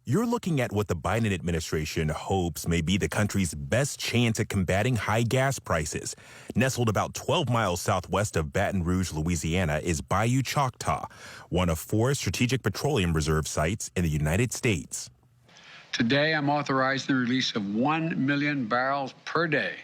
You're looking at what the Biden administration hopes may be the country's best chance at combating high gas prices. Nestled about 12 miles southwest of Baton Rouge, Louisiana, is Bayou Choctaw, one of 4 strategic petroleum reserve sites in the United States. Today, I'm authorizing the release of 1 million barrels per day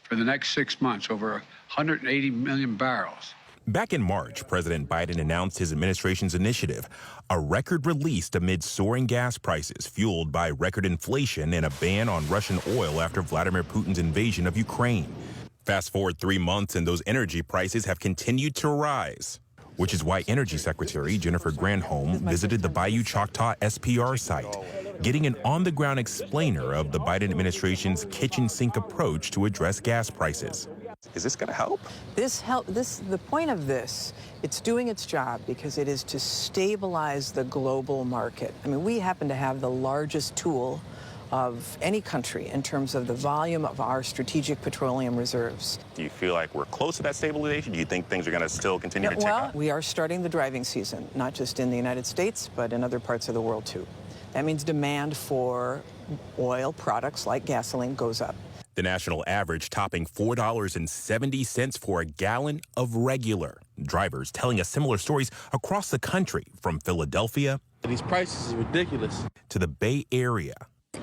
for the next 6 months, over 180 million barrels. Back in March, President Biden announced his administration's initiative, a record released amid soaring gas prices fueled by record inflation and a ban on Russian oil after Vladimir Putin's invasion of Ukraine. Fast forward 3 months and those energy prices have continued to rise, which is why Energy Secretary Jennifer Granholm visited the Bayou Choctaw SPR site, getting an on-the-ground explainer of the Biden administration's kitchen sink approach to address gas prices. Is this going to help? The point of this, it's doing its job because it is to stabilize the global market. I mean, we happen to have the largest tool of any country in terms of the volume of our strategic petroleum reserves. Do you feel like we're close to that stabilization? Do you think things are going to still continue to tick up? Well, we are starting the driving season, not just in the United States, but in other parts of the world, too. That means demand for oil products like gasoline goes up. The national average topping $4.70 for a gallon of regular. Drivers telling us similar stories across the country, from Philadelphia. These prices are ridiculous. To the Bay Area.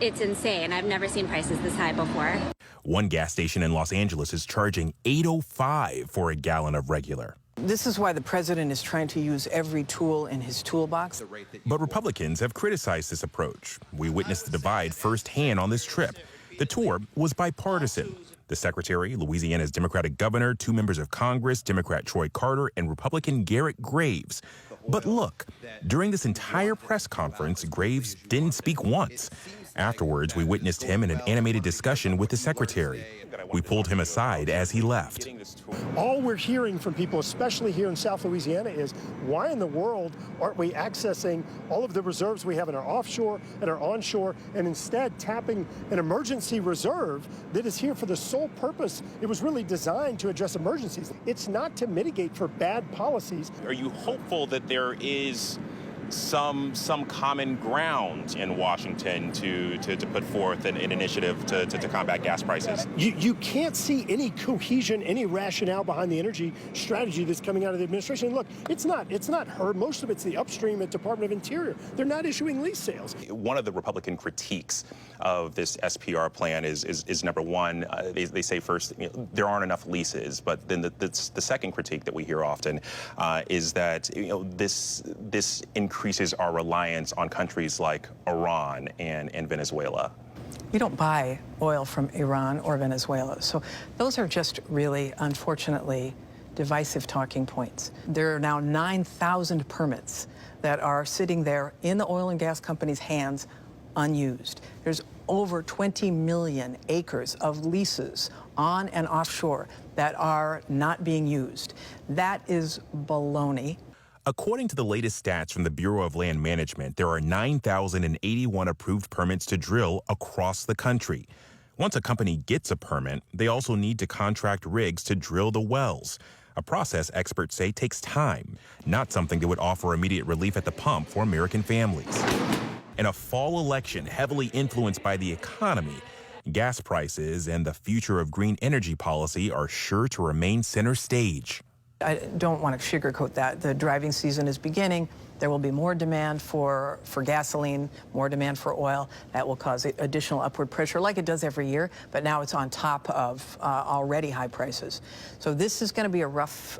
It's insane. I've never seen prices this high before. One gas station in Los Angeles is charging $8.05 for a gallon of regular. This is why the president is trying to use every tool in his toolbox. But Republicans have criticized this approach. We witnessed the divide firsthand on this trip. The tour was bipartisan. The secretary, Louisiana's Democratic governor, 2 members of Congress, Democrat Troy Carter, and Republican Garrett Graves. But look, during this entire press conference, Graves didn't speak once. Afterwards, we witnessed him in an animated discussion with the secretary. We pulled him aside as he left. All we're hearing from people, especially here in South Louisiana, is why in the world aren't we accessing all of the reserves we have in our offshore and our onshore, and instead tapping an emergency reserve that is here for the sole purpose. It was really designed to address emergencies. It's not to mitigate for bad policies. Are you hopeful that there is some common ground in Washington to put forth an initiative to combat gas prices? You can't see any cohesion, any rationale behind the energy strategy that's coming out of the administration. And look, it's not her. Most of it's the upstream at Department of Interior. They're not issuing lease sales. One of the Republican critiques of this SPR plan is number one, they say first, there aren't enough leases. But then the second critique that we hear often is that this increases our reliance on countries like Iran and Venezuela. We don't buy oil from Iran or Venezuela. So those are just really, unfortunately, divisive talking points. There are now 9,000 permits that are sitting there in the oil and gas companies' hands unused. There's over 20 million acres of leases on and offshore that are not being used. That is baloney. According to the latest stats from the Bureau of Land Management, there are 9,081 approved permits to drill across the country. Once a company gets a permit, they also need to contract rigs to drill the wells, a process experts say takes time, not something that would offer immediate relief at the pump for American families. In a fall election heavily influenced by the economy, gas prices and the future of green energy policy are sure to remain center stage. I don't want to sugarcoat that. The driving season is beginning. There will be more demand for gasoline, more demand for oil. That will cause additional upward pressure like it does every year, but now it's on top of already high prices. So this is going to be a rough,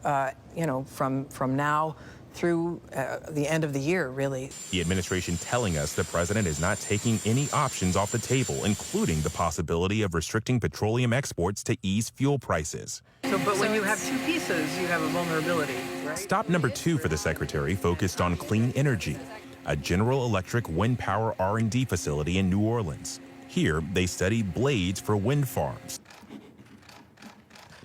from now through the end of the year, really. The administration telling us the president is not taking any options off the table, including the possibility of restricting petroleum exports to ease fuel prices. But when you have 2 pieces, you have a vulnerability, right? Stop number 2 for the secretary focused on clean energy, a General Electric wind power R&D facility in New Orleans. Here, they study blades for wind farms.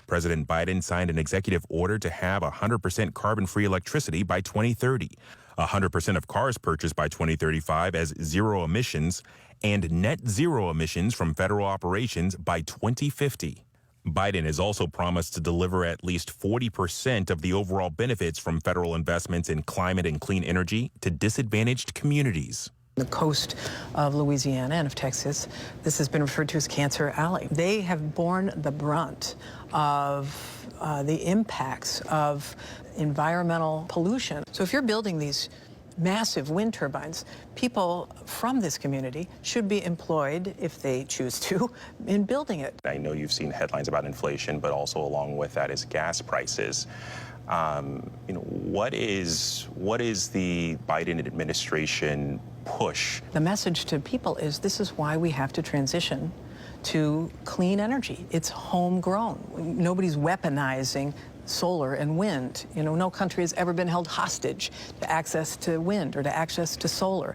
President Biden signed an executive order to have 100% carbon-free electricity by 2030, 100% of cars purchased by 2035 as zero emissions, and net zero emissions from federal operations by 2050. Biden has also promised to deliver at least 40% of the overall benefits from federal investments in climate and clean energy to disadvantaged communities. The coast of Louisiana and of Texas, this has been referred to as Cancer Alley. They have borne the brunt of the impacts of environmental pollution. So if you're building these massive wind turbines, people from this community should be employed, if they choose to, in building it. I know you've seen headlines about inflation, but also along with that is gas prices. What is the Biden administration push? The message to people is this is why we have to transition to clean energy. It's homegrown. Nobody's weaponizing solar and wind. No country has ever been held hostage to access to wind or to access to solar.